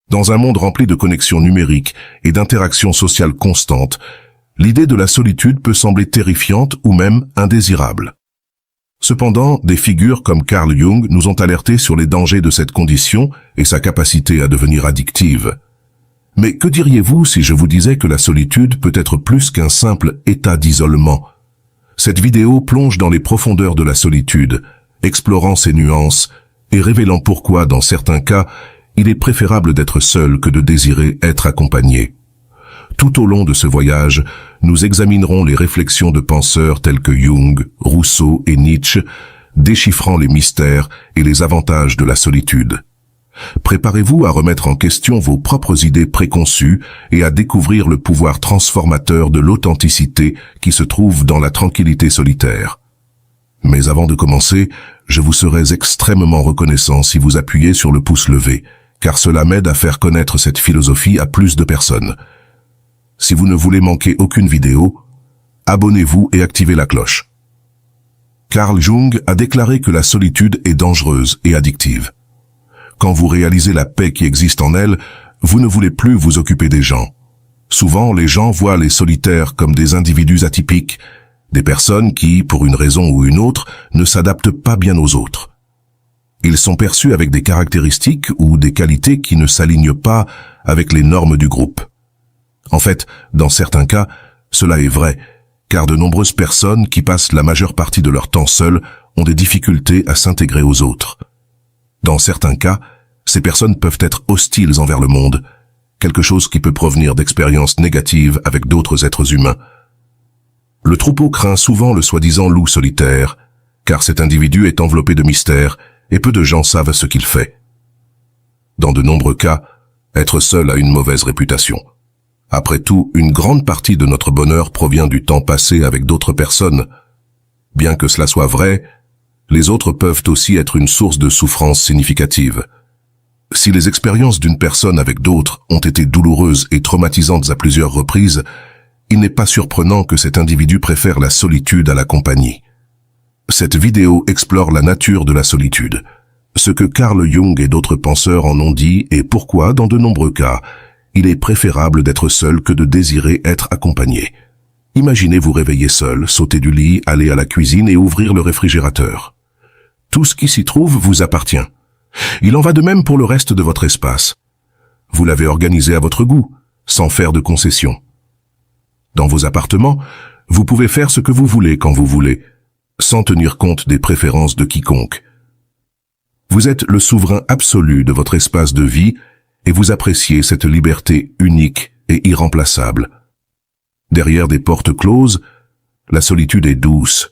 Dans un monde rempli de connexions numériques et d'interactions sociales constantes, l'idée de la solitude peut sembler terrifiante ou même indésirable. Cependant, des figures comme Carl Jung nous ont alertés sur les dangers de cette condition et sa capacité à devenir addictive. Mais que diriez-vous si je vous disais que la solitude peut être plus qu'un simple état d'isolement? Cette vidéo plonge dans les profondeurs de la solitude, explorant ses nuances et révélant pourquoi, dans certains cas, il est préférable d'être seul que de désirer être accompagné. Tout au long de ce voyage, nous examinerons les réflexions de penseurs tels que Jung, Rousseau et Nietzsche, déchiffrant les mystères et les avantages de la solitude. Préparez-vous à remettre en question vos propres idées préconçues et à découvrir le pouvoir transformateur de l'authenticité qui se trouve dans la tranquillité solitaire. Mais avant de commencer, je vous serais extrêmement reconnaissant si vous appuyez sur le pouce levé, car cela m'aide à faire connaître cette philosophie à plus de personnes. Si vous ne voulez manquer aucune vidéo, abonnez-vous et activez la cloche. Carl Jung a déclaré que la solitude est dangereuse et addictive. Quand vous réalisez la paix qui existe en elle, vous ne voulez plus vous occuper des gens. Souvent, les gens voient les solitaires comme des individus atypiques, des personnes qui, pour une raison ou une autre, ne s'adaptent pas bien aux autres. Ils sont perçus avec des caractéristiques ou des qualités qui ne s'alignent pas avec les normes du groupe. En fait, dans certains cas, cela est vrai, car de nombreuses personnes qui passent la majeure partie de leur temps seules ont des difficultés à s'intégrer aux autres. Dans certains cas, ces personnes peuvent être hostiles envers le monde, quelque chose qui peut provenir d'expériences négatives avec d'autres êtres humains. Le troupeau craint souvent le soi-disant loup solitaire, car cet individu est enveloppé de mystères et peu de gens savent ce qu'il fait. Dans de nombreux cas, être seul a une mauvaise réputation. Après tout, une grande partie de notre bonheur provient du temps passé avec d'autres personnes. Bien que cela soit vrai, les autres peuvent aussi être une source de souffrance significative. Si les expériences d'une personne avec d'autres ont été douloureuses et traumatisantes à plusieurs reprises, il n'est pas surprenant que cet individu préfère la solitude à la compagnie. Cette vidéo explore la nature de la solitude, ce que Carl Jung et d'autres penseurs en ont dit et pourquoi, dans de nombreux cas, il est préférable d'être seul que de désirer être accompagné. Imaginez vous réveiller seul, sauter du lit, aller à la cuisine et ouvrir le réfrigérateur. Tout ce qui s'y trouve vous appartient. Il en va de même pour le reste de votre espace. Vous l'avez organisé à votre goût, sans faire de concessions. Dans vos appartements, vous pouvez faire ce que vous voulez quand vous voulez, sans tenir compte des préférences de quiconque. Vous êtes le souverain absolu de votre espace de vie et vous appréciez cette liberté unique et irremplaçable. Derrière des portes closes, la solitude est douce.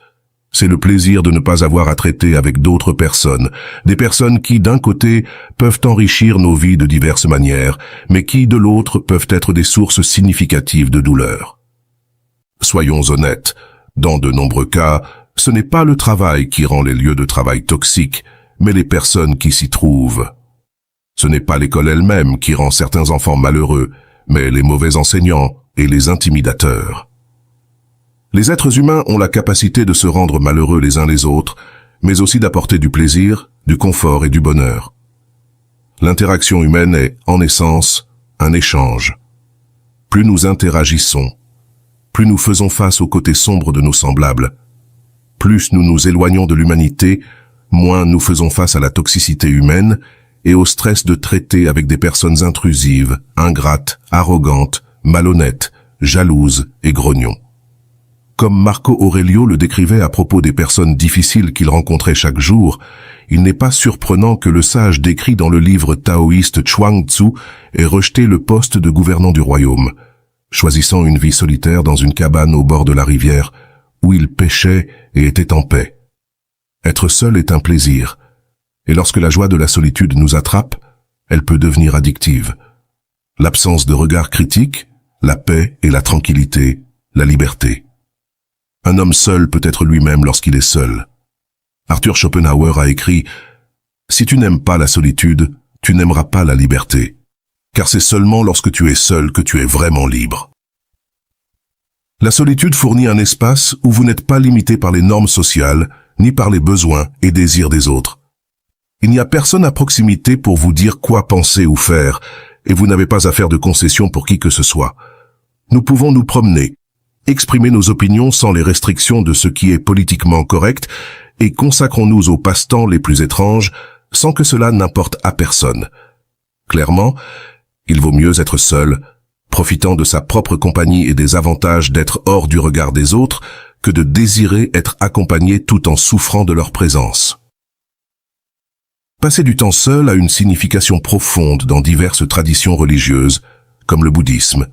C'est le plaisir de ne pas avoir à traiter avec d'autres personnes, des personnes qui, d'un côté, peuvent enrichir nos vies de diverses manières, mais qui, de l'autre, peuvent être des sources significatives de douleur. Soyons honnêtes, dans de nombreux cas, ce n'est pas le travail qui rend les lieux de travail toxiques, mais les personnes qui s'y trouvent. Ce n'est pas l'école elle-même qui rend certains enfants malheureux, mais les mauvais enseignants et les intimidateurs. Les êtres humains ont la capacité de se rendre malheureux les uns les autres, mais aussi d'apporter du plaisir, du confort et du bonheur. L'interaction humaine est, en essence, un échange. Plus nous interagissons, plus nous faisons face aux côtés sombres de nos semblables. Plus nous nous éloignons de l'humanité, moins nous faisons face à la toxicité humaine et au stress de traiter avec des personnes intrusives, ingrates, arrogantes, malhonnêtes, jalouses et grognons. Comme Marco Aurelio le décrivait à propos des personnes difficiles qu'il rencontrait chaque jour, il n'est pas surprenant que le sage décrit dans le livre taoïste Chuang Tzu ait rejeté le poste de gouvernant du royaume, choisissant une vie solitaire dans une cabane au bord de la rivière, où il pêchait et était en paix. Être seul est un plaisir, et lorsque la joie de la solitude nous attrape, elle peut devenir addictive. L'absence de regard critique, la paix et la tranquillité, la liberté. Un homme seul peut être lui-même lorsqu'il est seul. Arthur Schopenhauer a écrit « Si tu n'aimes pas la solitude, tu n'aimeras pas la liberté, car c'est seulement lorsque tu es seul que tu es vraiment libre. » La solitude fournit un espace où vous n'êtes pas limité par les normes sociales, ni par les besoins et désirs des autres. Il n'y a personne à proximité pour vous dire quoi penser ou faire, et vous n'avez pas à faire de concessions pour qui que ce soit. Nous pouvons nous promener, exprimer nos opinions sans les restrictions de ce qui est politiquement correct, et consacrons-nous aux passe-temps les plus étranges, sans que cela n'importe à personne. Clairement, il vaut mieux être seul, profitant de sa propre compagnie et des avantages d'être hors du regard des autres, que de désirer être accompagné tout en souffrant de leur présence. Passer du temps seul a une signification profonde dans diverses traditions religieuses, comme le bouddhisme.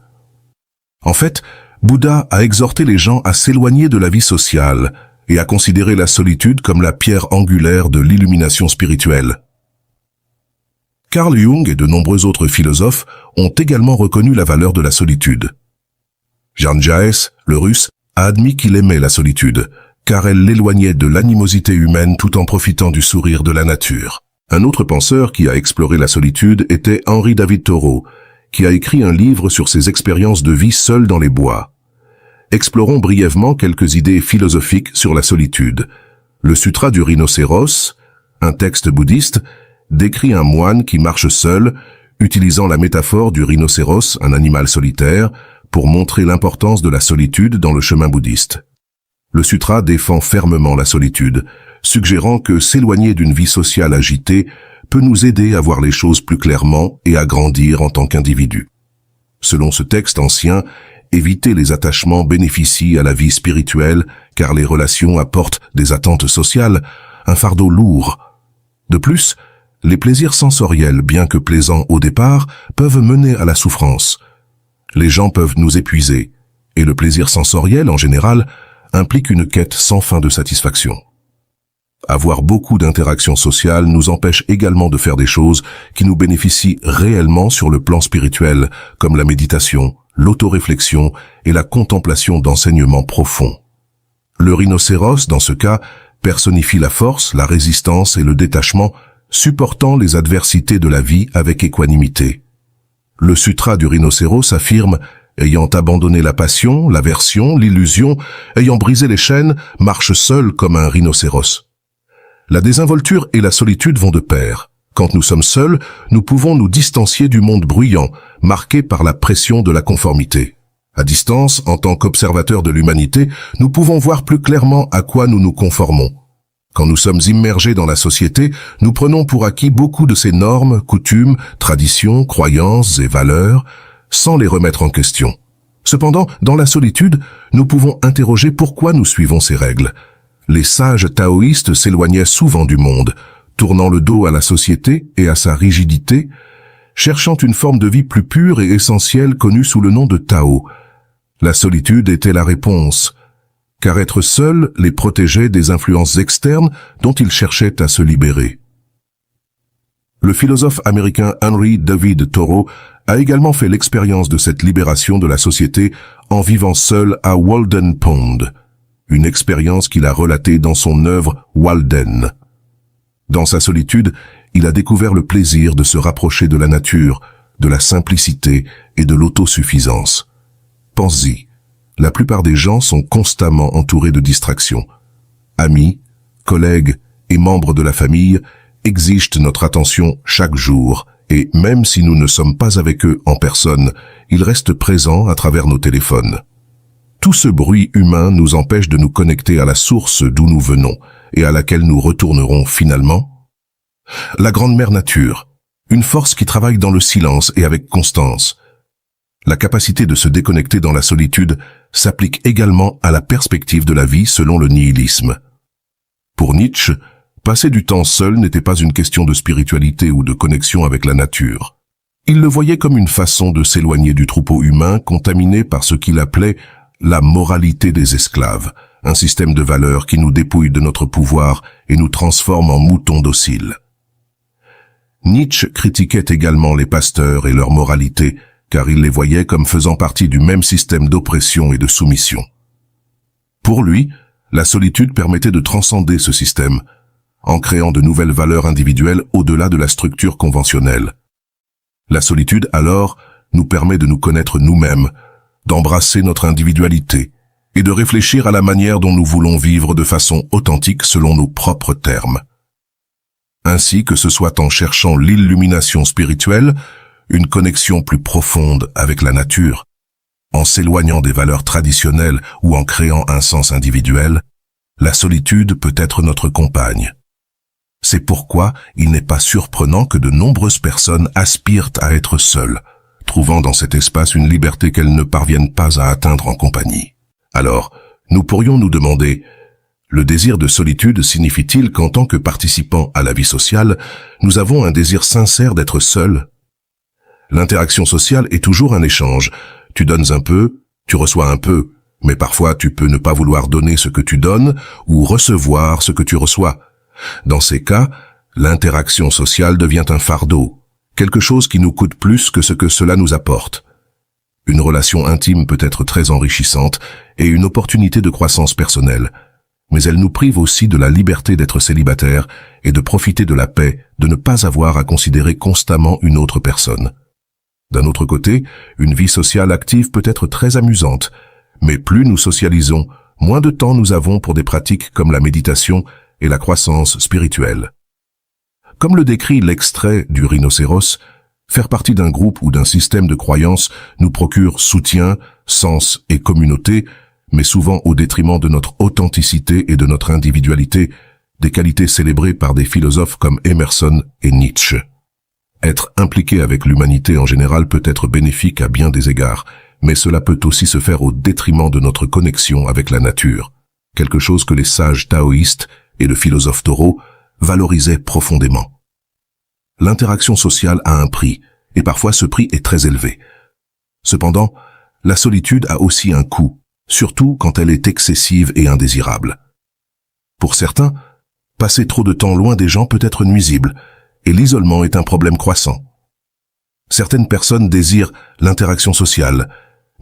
En fait, Bouddha a exhorté les gens à s'éloigner de la vie sociale et à considérer la solitude comme la pierre angulaire de l'illumination spirituelle. Carl Jung et de nombreux autres philosophes ont également reconnu la valeur de la solitude. Jan Jaes, le Russe, a admis qu'il aimait la solitude, car elle l'éloignait de l'animosité humaine tout en profitant du sourire de la nature. Un autre penseur qui a exploré la solitude était Henry David Thoreau, qui a écrit un livre sur ses expériences de vie seul dans les bois. Explorons brièvement quelques idées philosophiques sur la solitude. Le Sutra du rhinocéros, un texte bouddhiste, décrit un moine qui marche seul, utilisant la métaphore du rhinocéros, un animal solitaire, pour montrer l'importance de la solitude dans le chemin bouddhiste. Le sutra défend fermement la solitude, suggérant que s'éloigner d'une vie sociale agitée peut nous aider à voir les choses plus clairement et à grandir en tant qu'individu. Selon ce texte ancien, éviter les attachements bénéficie à la vie spirituelle car les relations apportent des attentes sociales, un fardeau lourd. De plus, les plaisirs sensoriels, bien que plaisants au départ, peuvent mener à la souffrance. Les gens peuvent nous épuiser, et le plaisir sensoriel, en général, implique une quête sans fin de satisfaction. Avoir beaucoup d'interactions sociales nous empêche également de faire des choses qui nous bénéficient réellement sur le plan spirituel, comme la méditation, l'autoréflexion et la contemplation d'enseignements profonds. Le rhinocéros, dans ce cas, personnifie la force, la résistance et le détachement, supportant les adversités de la vie avec équanimité. Le sutra du rhinocéros affirme « Ayant abandonné la passion, l'aversion, l'illusion, ayant brisé les chaînes, marche seul comme un rhinocéros. » La désinvolture et la solitude vont de pair. Quand nous sommes seuls, nous pouvons nous distancier du monde bruyant, marqué par la pression de la conformité. À distance, en tant qu'observateurs de l'humanité, nous pouvons voir plus clairement à quoi nous nous conformons. Quand nous sommes immergés dans la société, nous prenons pour acquis beaucoup de ces normes, coutumes, traditions, croyances et valeurs, sans les remettre en question. Cependant, dans la solitude, nous pouvons interroger pourquoi nous suivons ces règles. Les sages taoïstes s'éloignaient souvent du monde, tournant le dos à la société et à sa rigidité, cherchant une forme de vie plus pure et essentielle connue sous le nom de Tao. La solitude était la réponse, car être seul les protégeait des influences externes dont ils cherchaient à se libérer. Le philosophe américain Henry David Thoreau a également fait l'expérience de cette libération de la société en vivant seul à Walden Pond, une expérience qu'il a relatée dans son œuvre Walden. Dans sa solitude, il a découvert le plaisir de se rapprocher de la nature, de la simplicité et de l'autosuffisance. Pense-y. La plupart des gens sont constamment entourés de distractions. Amis, collègues et membres de la famille exigent notre attention chaque jour et même si nous ne sommes pas avec eux en personne, ils restent présents à travers nos téléphones. Tout ce bruit humain nous empêche de nous connecter à la source d'où nous venons et à laquelle nous retournerons finalement. La grande mère nature, une force qui travaille dans le silence et avec constance. La capacité de se déconnecter dans la solitude s'applique également à la perspective de la vie selon le nihilisme. Pour Nietzsche, passer du temps seul n'était pas une question de spiritualité ou de connexion avec la nature. Il le voyait comme une façon de s'éloigner du troupeau humain contaminé par ce qu'il appelait la moralité des esclaves, un système de valeurs qui nous dépouille de notre pouvoir et nous transforme en moutons dociles. Nietzsche critiquait également les pasteurs et leur moralité, car il les voyait comme faisant partie du même système d'oppression et de soumission. Pour lui, la solitude permettait de transcender ce système, en créant de nouvelles valeurs individuelles au-delà de la structure conventionnelle. La solitude, alors, nous permet de nous connaître nous-mêmes, d'embrasser notre individualité et de réfléchir à la manière dont nous voulons vivre de façon authentique selon nos propres termes. Ainsi que ce soit en cherchant l'illumination spirituelle, une connexion plus profonde avec la nature. En s'éloignant des valeurs traditionnelles ou en créant un sens individuel, la solitude peut être notre compagne. C'est pourquoi il n'est pas surprenant que de nombreuses personnes aspirent à être seules, trouvant dans cet espace une liberté qu'elles ne parviennent pas à atteindre en compagnie. Alors, nous pourrions nous demander, le désir de solitude signifie-t-il qu'en tant que participants à la vie sociale, nous avons un désir sincère d'être seuls? L'interaction sociale est toujours un échange. Tu donnes un peu, tu reçois un peu, mais parfois tu peux ne pas vouloir donner ce que tu donnes ou recevoir ce que tu reçois. Dans ces cas, l'interaction sociale devient un fardeau, quelque chose qui nous coûte plus que ce que cela nous apporte. Une relation intime peut être très enrichissante et une opportunité de croissance personnelle, mais elle nous prive aussi de la liberté d'être célibataire et de profiter de la paix de ne pas avoir à considérer constamment une autre personne. D'un autre côté, une vie sociale active peut être très amusante, mais plus nous socialisons, moins de temps nous avons pour des pratiques comme la méditation et la croissance spirituelle. Comme le décrit l'extrait du rhinocéros, faire partie d'un groupe ou d'un système de croyances nous procure soutien, sens et communauté, mais souvent au détriment de notre authenticité et de notre individualité, des qualités célébrées par des philosophes comme Emerson et Nietzsche. Être impliqué avec l'humanité en général peut être bénéfique à bien des égards, mais cela peut aussi se faire au détriment de notre connexion avec la nature, quelque chose que les sages taoïstes et le philosophe Thoreau valorisaient profondément. L'interaction sociale a un prix, et parfois ce prix est très élevé. Cependant, la solitude a aussi un coût, surtout quand elle est excessive et indésirable. Pour certains, passer trop de temps loin des gens peut être nuisible, et l'isolement est un problème croissant. Certaines personnes désirent l'interaction sociale,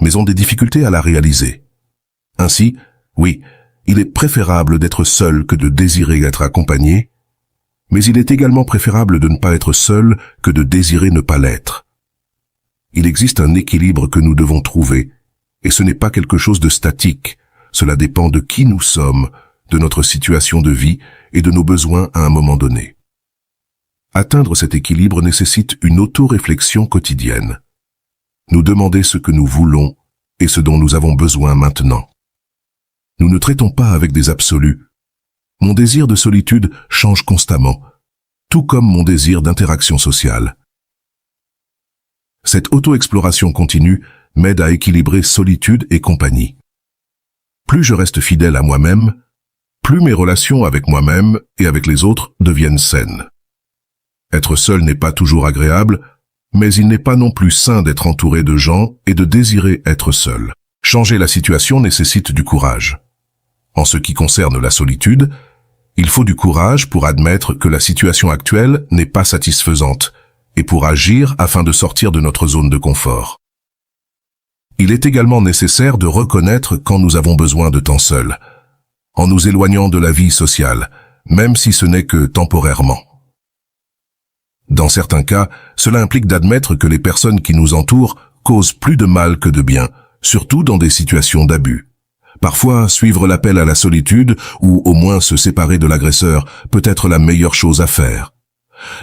mais ont des difficultés à la réaliser. Ainsi, oui, il est préférable d'être seul que de désirer être accompagné, mais il est également préférable de ne pas être seul que de désirer ne pas l'être. Il existe un équilibre que nous devons trouver, et ce n'est pas quelque chose de statique. Cela dépend de qui nous sommes, de notre situation de vie et de nos besoins à un moment donné. Atteindre cet équilibre nécessite une auto-réflexion quotidienne. Nous demander ce que nous voulons et ce dont nous avons besoin maintenant. Nous ne traitons pas avec des absolus. Mon désir de solitude change constamment, tout comme mon désir d'interaction sociale. Cette auto-exploration continue m'aide à équilibrer solitude et compagnie. Plus je reste fidèle à moi-même, plus mes relations avec moi-même et avec les autres deviennent saines. Être seul n'est pas toujours agréable, mais il n'est pas non plus sain d'être entouré de gens et de désirer être seul. Changer la situation nécessite du courage. En ce qui concerne la solitude, il faut du courage pour admettre que la situation actuelle n'est pas satisfaisante et pour agir afin de sortir de notre zone de confort. Il est également nécessaire de reconnaître quand nous avons besoin de temps seul, en nous éloignant de la vie sociale, même si ce n'est que temporairement. Dans certains cas, cela implique d'admettre que les personnes qui nous entourent causent plus de mal que de bien, surtout dans des situations d'abus. Parfois, suivre l'appel à la solitude, ou au moins se séparer de l'agresseur, peut être la meilleure chose à faire.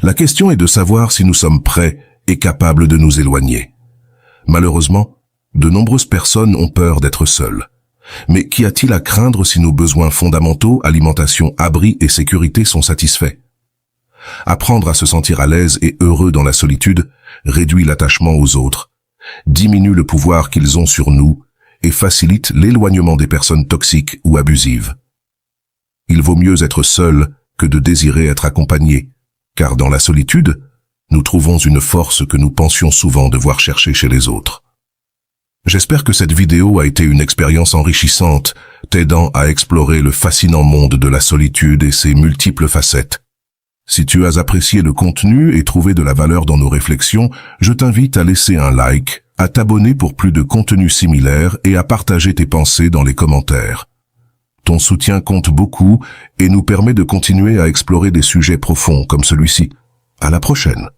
La question est de savoir si nous sommes prêts et capables de nous éloigner. Malheureusement, de nombreuses personnes ont peur d'être seules. Mais qu'y a-t-il à craindre si nos besoins fondamentaux, alimentation, abri et sécurité sont satisfaits? Apprendre à se sentir à l'aise et heureux dans la solitude réduit l'attachement aux autres, diminue le pouvoir qu'ils ont sur nous et facilite l'éloignement des personnes toxiques ou abusives. Il vaut mieux être seul que de désirer être accompagné, car dans la solitude, nous trouvons une force que nous pensions souvent devoir chercher chez les autres. J'espère que cette vidéo a été une expérience enrichissante, t'aidant à explorer le fascinant monde de la solitude et ses multiples facettes. Si tu as apprécié le contenu et trouvé de la valeur dans nos réflexions, je t'invite à laisser un like, à t'abonner pour plus de contenus similaires et à partager tes pensées dans les commentaires. Ton soutien compte beaucoup et nous permet de continuer à explorer des sujets profonds comme celui-ci. À la prochaine.